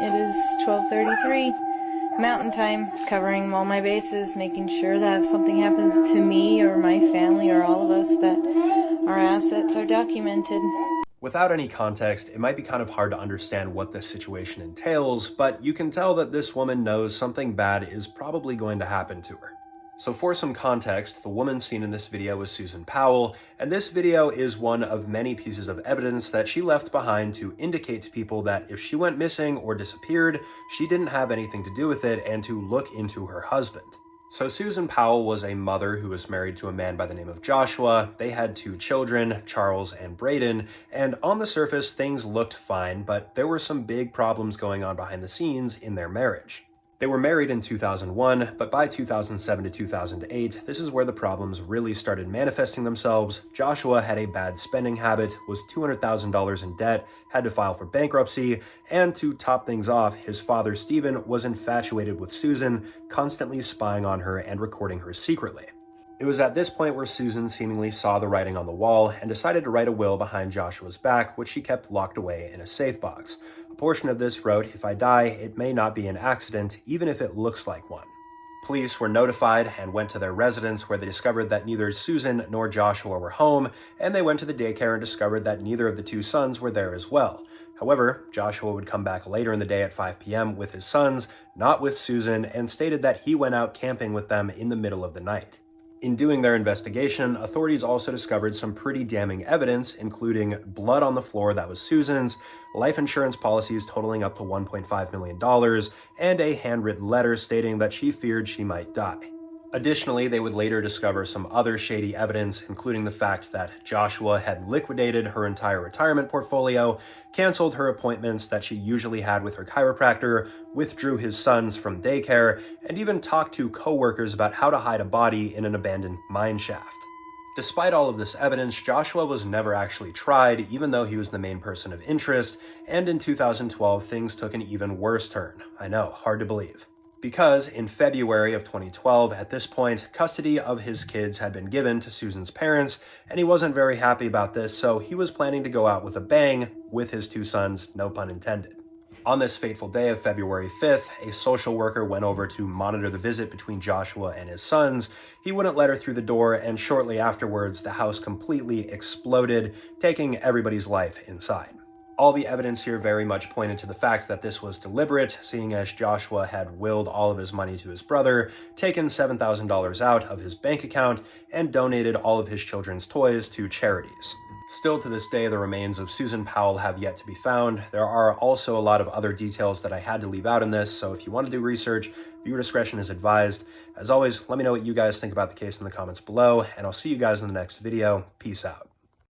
It is 12:33 Mountain Time, covering all my bases, making sure that if something happens to me or my family or all of us, that our assets are documented. Without any context, it might be kind of hard to understand what this situation entails, but you can tell that this woman knows something bad is probably going to happen to her. So for some context, the woman seen in this video is Susan Powell, and this video is one of many pieces of evidence that she left behind to indicate to people that if she went missing or disappeared, she didn't have anything to do with it and to look into her husband. So Susan Powell was a mother who was married to a man by the name of Joshua. They had 2 children, Charles and Braden, and on the surface things looked fine, but there were some big problems going on behind the scenes in their marriage. They were married in 2001, but by 2007 to 2008, this is where the problems really started manifesting themselves. Joshua had a bad spending habit, was $200,000 in debt, had to file for bankruptcy, and to top things off, his father, Stephen, was infatuated with Susan, constantly spying on her and recording her secretly. It was at this point where Susan seemingly saw the writing on the wall and decided to write a will behind Joshua's back, which she kept locked away in a safe box. A portion of this wrote, "If I die, it may not be an accident, even if it looks like one." Police were notified and went to their residence, where they discovered that neither Susan nor Joshua were home, and they went to the daycare and discovered that neither of the 2 sons were there as well. However, Joshua would come back later in the day at 5 p.m. with his sons, not with Susan, and stated that he went out camping with them in the middle of the night. In doing their investigation, authorities also discovered some pretty damning evidence, including blood on the floor that was Susan's, life insurance policies totaling up to $1.5 million, and a handwritten letter stating that she feared she might die. Additionally, they would later discover some other shady evidence, including the fact that Joshua had liquidated her entire retirement portfolio, canceled her appointments that she usually had with her chiropractor, withdrew his sons from daycare, and even talked to co-workers about how to hide a body in an abandoned mine shaft. Despite all of this evidence, Joshua was never actually tried, even though he was the main person of interest, and in 2012, things took an even worse turn. I know, hard to believe. Because in February of 2012, at this point, custody of his kids had been given to Susan's parents, and he wasn't very happy about this, so he was planning to go out with a bang with his 2 sons, no pun intended. On this fateful day of February 5th, a social worker went over to monitor the visit between Joshua and his sons. He wouldn't let her through the door, and shortly afterwards, the house completely exploded, taking everybody's life inside. All the evidence here very much pointed to the fact that this was deliberate, seeing as Joshua had willed all of his money to his brother, taken $7,000 out of his bank account, and donated all of his children's toys to charities. Still to this day, the remains of Susan Powell have yet to be found. There are also a lot of other details that I had to leave out in this, so if you want to do research, viewer discretion is advised. As always, let me know what you guys think about the case in the comments below, and I'll see you guys in the next video. Peace out.